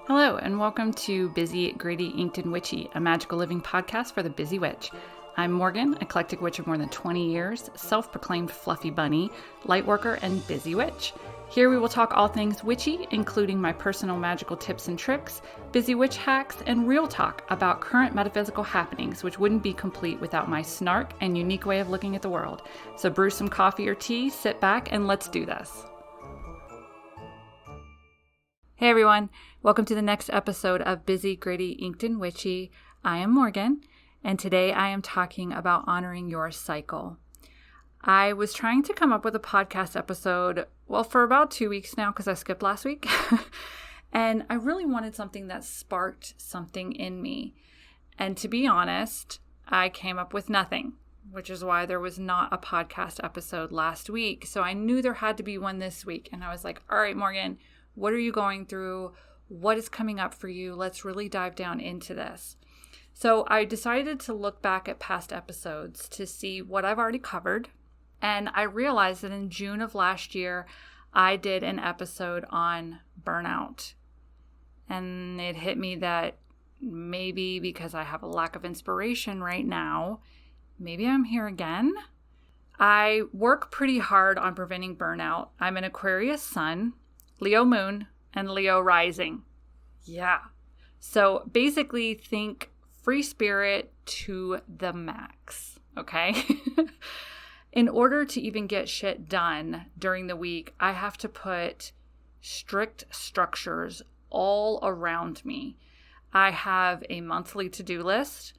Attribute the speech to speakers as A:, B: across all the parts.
A: Hello, and welcome to Busy, Gritty, Inked, and Witchy, a magical living podcast for the busy witch. I'm Morgan, eclectic witch of more than 20 years, self-proclaimed fluffy bunny, lightworker, and busy witch. Here we will talk all things witchy, including my personal magical tips and tricks, busy witch hacks, and real talk about current metaphysical happenings, which wouldn't be complete without my snark and unique way of looking at the world. So brew some coffee or tea, sit back, and let's do this. Hey everyone, welcome to the next episode of Busy, Gritty, Inked, and Witchy. I am Morgan, and today I am talking about honoring your cycle. I was trying to come up with a podcast episode, for about 2 weeks now because I skipped last week, and I really wanted something that sparked something in me. And to be honest, I came up with nothing, which is why there was not a podcast episode last week. So I knew there had to be one this week, and I was like, all right, Morgan, what are you going through? What is coming up for you? Let's really dive down into this. So I decided to look back at past episodes to see what I've already covered. And I realized that in June of last year, I did an episode on burnout. And it hit me that maybe because I have a lack of inspiration right now, maybe I'm here again. I work pretty hard on preventing burnout. I'm an Aquarius sun, Leo moon, and Leo rising. Yeah. So basically think free spirit to the max, okay? In order to even get shit done during the week, I have to put strict structures all around me. I have a monthly to-do list,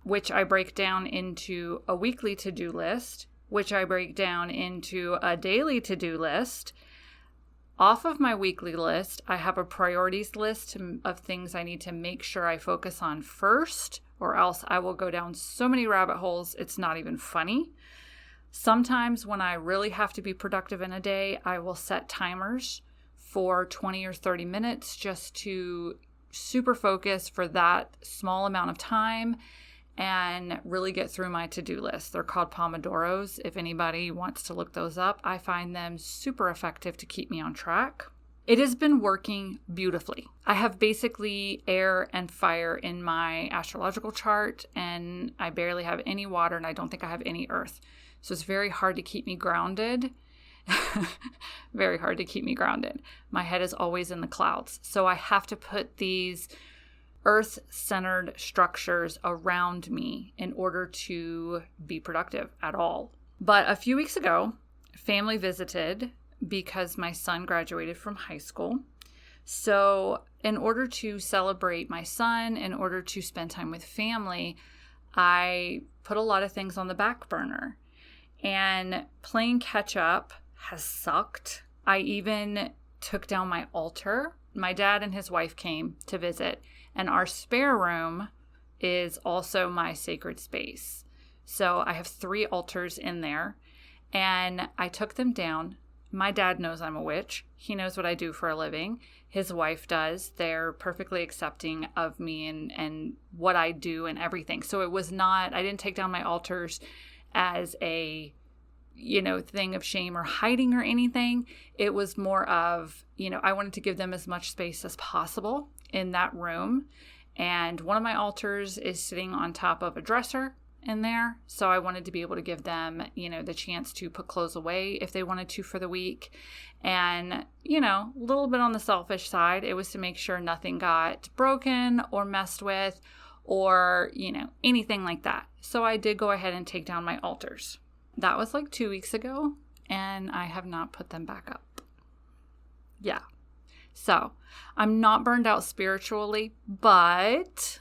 A: which I break down into a weekly to-do list, which I break down into a daily to-do list. Off of my weekly list, I have a priorities list of things I need to make sure I focus on first, or else I will go down so many rabbit holes, it's not even funny. Sometimes when I really have to be productive in a day, I will set timers for 20 or 30 minutes just to super focus for that small amount of time and really get through my to-do list. They're called Pomodoros. If anybody wants to look those up, I find them super effective to keep me on track. It has been working beautifully. I have basically air and fire in my astrological chart, and I barely have any water, and I don't think I have any earth. So it's very hard to keep me grounded. Very hard to keep me grounded. My head is always in the clouds. So I have to put these earth-centered structures around me in order to be productive at all. But a few weeks ago, family visited because my son graduated from high school. So in order to celebrate my son, in order to spend time with family, I put a lot of things on the back burner. And playing catch up has sucked. I even took down my altar. My dad and his wife came to visit, and our spare room is also my sacred space. So I have 3 altars in there, and I took them down. My dad knows I'm a witch. He knows what I do for a living. His wife does. They're perfectly accepting of me and what I do and everything. So it was not, I didn't take down my altars as a thing of shame or hiding or anything. It was more of, I wanted to give them as much space as possible in that room. And one of my altars is sitting on top of a dresser in there. So I wanted to be able to give them, the chance to put clothes away if they wanted to for the week. And, a little bit on the selfish side, it was to make sure nothing got broken or messed with or, anything like that. So I did go ahead and take down my altars. That was like 2 weeks ago, and I have not put them back up. Yeah. So I'm not burned out spiritually, but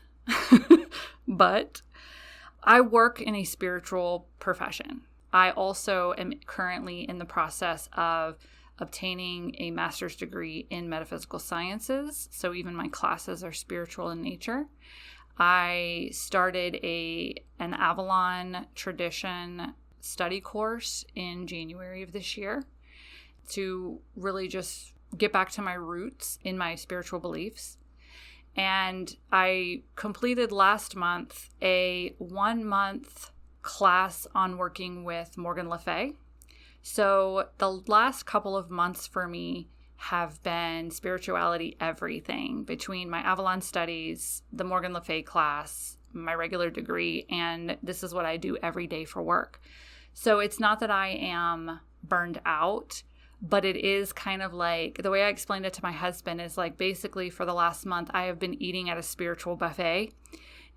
A: I work in a spiritual profession. I also am currently in the process of obtaining a master's degree in metaphysical sciences. So even my classes are spiritual in nature. I started an Avalon tradition study course in January of this year to really just get back to my roots in my spiritual beliefs. And I completed last month a 1-month class on working with Morgan Le Fay. So the last couple of months for me have been spirituality everything, between my Avalon studies, the Morgan Le Fay class, my regular degree, and this is what I do every day for work. So it's not that I am burned out, but it is kind of like, the way I explained it to my husband is like, basically for the last month, I have been eating at a spiritual buffet.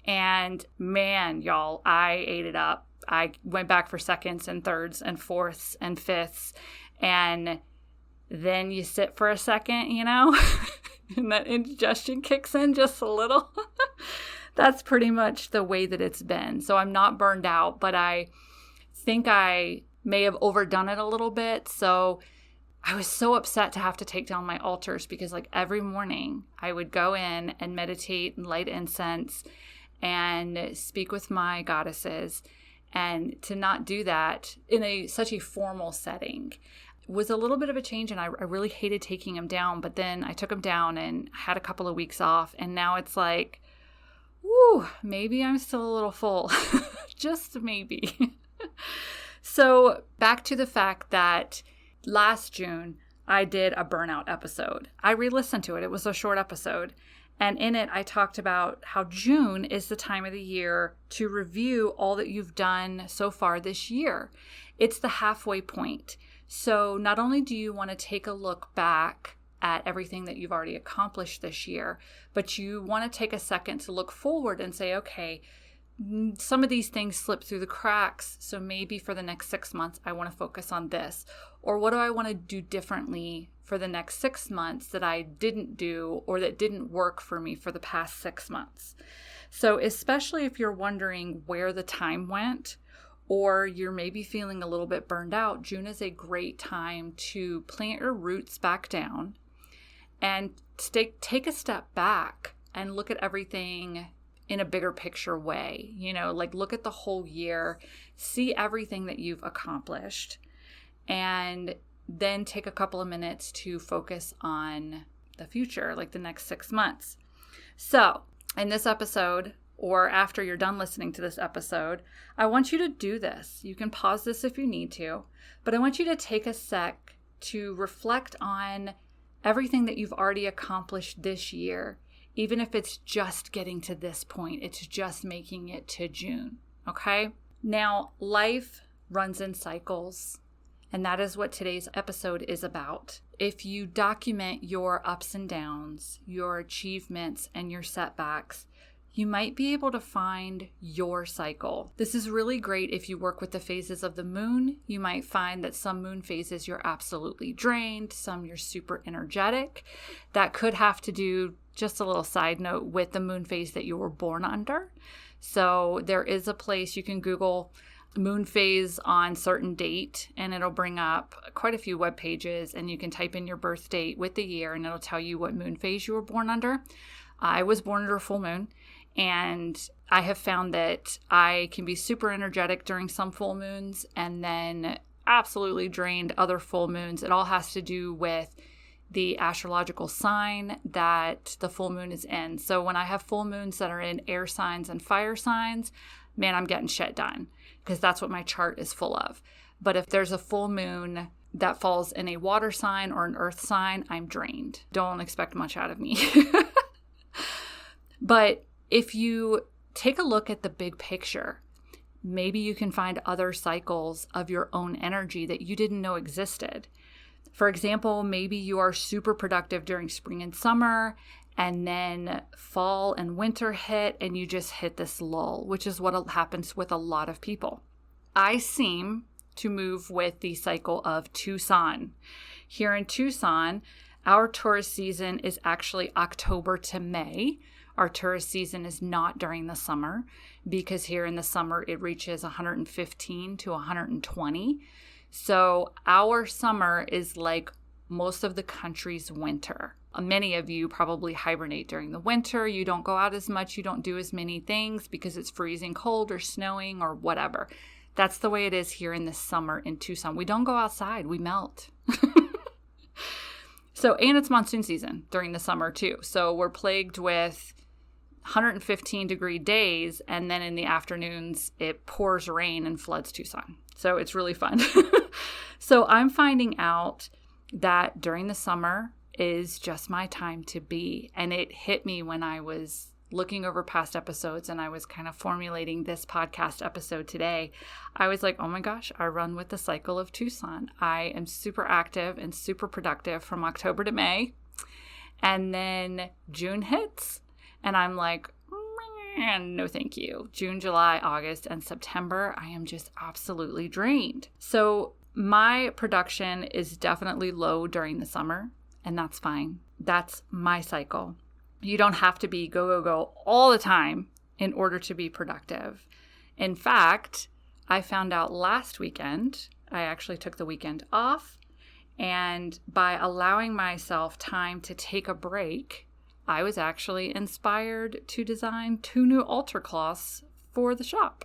A: And man, y'all, I ate it up. I went back for seconds and thirds and fourths and fifths. And then you sit for a second, and that indigestion kicks in just a little. That's pretty much the way that it's been. So I'm not burned out, but I think I may have overdone it a little bit. So I was so upset to have to take down my altars, because like every morning I would go in and meditate and light incense and speak with my goddesses. And to not do that in such a formal setting was a little bit of a change. And I really hated taking them down, but then I took them down and had a couple of weeks off. And now it's like, woo, maybe I'm still a little full, just maybe. So back to the fact that last June, I did a burnout episode. I re-listened to it. It was a short episode. And in it, I talked about how June is the time of the year to review all that you've done so far this year. It's the halfway point. So not only do you want to take a look back at everything that you've already accomplished this year, but you want to take a second to look forward and say, okay, some of these things slip through the cracks. So maybe for the next 6 months, I want to focus on this. Or what do I want to do differently for the next 6 months that I didn't do or that didn't work for me for the past 6 months? So especially if you're wondering where the time went, or you're maybe feeling a little bit burned out, June is a great time to plant your roots back down and take a step back and look at everything in a bigger picture way. Like look at the whole year, see everything that you've accomplished, and then take a couple of minutes to focus on the future, like the next 6 months. So in this episode, or after you're done listening to this episode, I want you to do this. You can pause this if you need to, but I want you to take a sec to reflect on everything that you've already accomplished this year. Even if it's just getting to this point, it's just making it to June, okay? Now, life runs in cycles, and that is what today's episode is about. If you document your ups and downs, your achievements, and your setbacks, you might be able to find your cycle. This is really great if you work with the phases of the moon. You might find that some moon phases you're absolutely drained, some you're super energetic. That could have to do, just a little side note, with the moon phase that you were born under. So there is a place you can Google moon phase on certain date, and it'll bring up quite a few web pages, and you can type in your birth date with the year, and it'll tell you what moon phase you were born under. I was born under a full moon, and I have found that I can be super energetic during some full moons and then absolutely drained other full moons. It all has to do with the astrological sign that the full moon is in. So when I have full moons that are in air signs and fire signs, man, I'm getting shit done, because that's what my chart is full of. But if there's a full moon that falls in a water sign or an earth sign, I'm drained. Don't expect much out of me. But if you take a look at the big picture, maybe you can find other cycles of your own energy that you didn't know existed. For example, maybe you are super productive during spring and summer, and then fall and winter hit, and you just hit this lull, which is what happens with a lot of people. I seem to move with the cycle of Tucson. Here in Tucson, our tourist season is actually October to May. Our tourist season is not during the summer, because here in the summer it reaches 115 to 120. So our summer is like most of the country's winter. Many of you probably hibernate during the winter. You don't go out as much. You don't do as many things because it's freezing cold or snowing or whatever. That's the way it is here in the summer in Tucson. We don't go outside. We melt. And it's monsoon season during the summer too. So we're plagued with 115 degree days, and then in the afternoons it pours rain and floods Tucson. So it's really fun. So I'm finding out that during the summer, is just my time to be. And it hit me when I was looking over past episodes and I was kind of formulating this podcast episode today. I was like, oh my gosh, I run with the cycle of Tucson. I am super active and super productive from October to May. And then June hits and I'm like, no, thank you. June, July, August, and September, I am just absolutely drained. So my production is definitely low during the summer, and that's fine. That's my cycle. You don't have to be go, go, go all the time in order to be productive. In fact, I found out last weekend, I actually took the weekend off, and by allowing myself time to take a break, I was actually inspired to design 2 new altar cloths for the shop.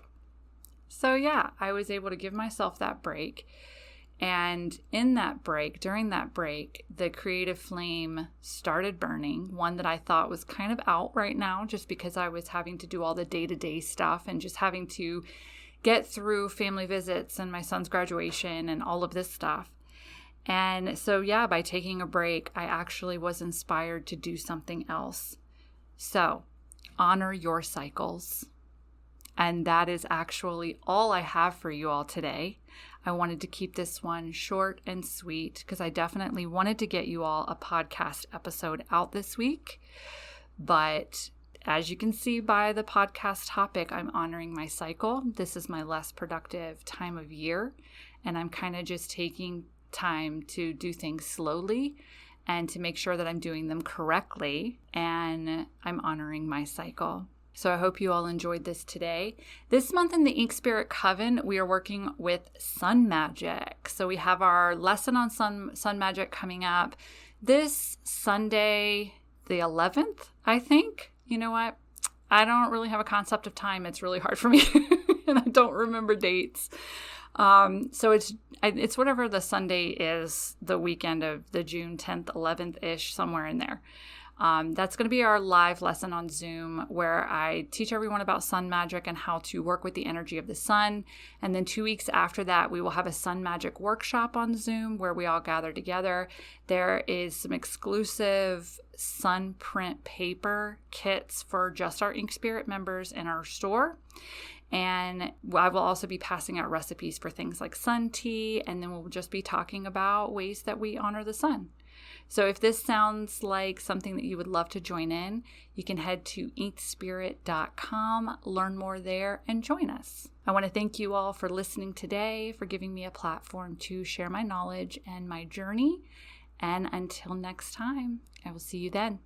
A: So yeah, I was able to give myself that break. And in that break, during that break, the creative flame started burning, one that I thought was kind of out right now just because I was having to do all the day-to-day stuff and just having to get through family visits and my son's graduation and all of this stuff. And so, yeah, by taking a break, I actually was inspired to do something else. So, honor your cycles. And that is actually all I have for you all today. I wanted to keep this one short and sweet because I definitely wanted to get you all a podcast episode out this week. But as you can see by the podcast topic, I'm honoring my cycle. This is my less productive time of year. And I'm kind of just taking time to do things slowly and to make sure that I'm doing them correctly, and I'm honoring my cycle. So I hope you all enjoyed this today. This month in the Ink Spirit Coven, we are working with sun magic. So we have our lesson on sun magic coming up this Sunday, the 11th, I think. You know what? I don't really have a concept of time. It's really hard for me and I don't remember dates. So it's whatever the Sunday is, the weekend of the June 10th, 11th-ish, somewhere in there. That's going to be our live lesson on Zoom where I teach everyone about sun magic and how to work with the energy of the sun. And then 2 weeks after that, we will have a sun magic workshop on Zoom where we all gather together. There is some exclusive sun print paper kits for just our Ink Spirit members in our store. And I will also be passing out recipes for things like sun tea, and then we'll just be talking about ways that we honor the sun. So if this sounds like something that you would love to join in, you can head to inkspirit.com, learn more there, and join us. I want to thank you all for listening today, for giving me a platform to share my knowledge and my journey. And until next time, I will see you then.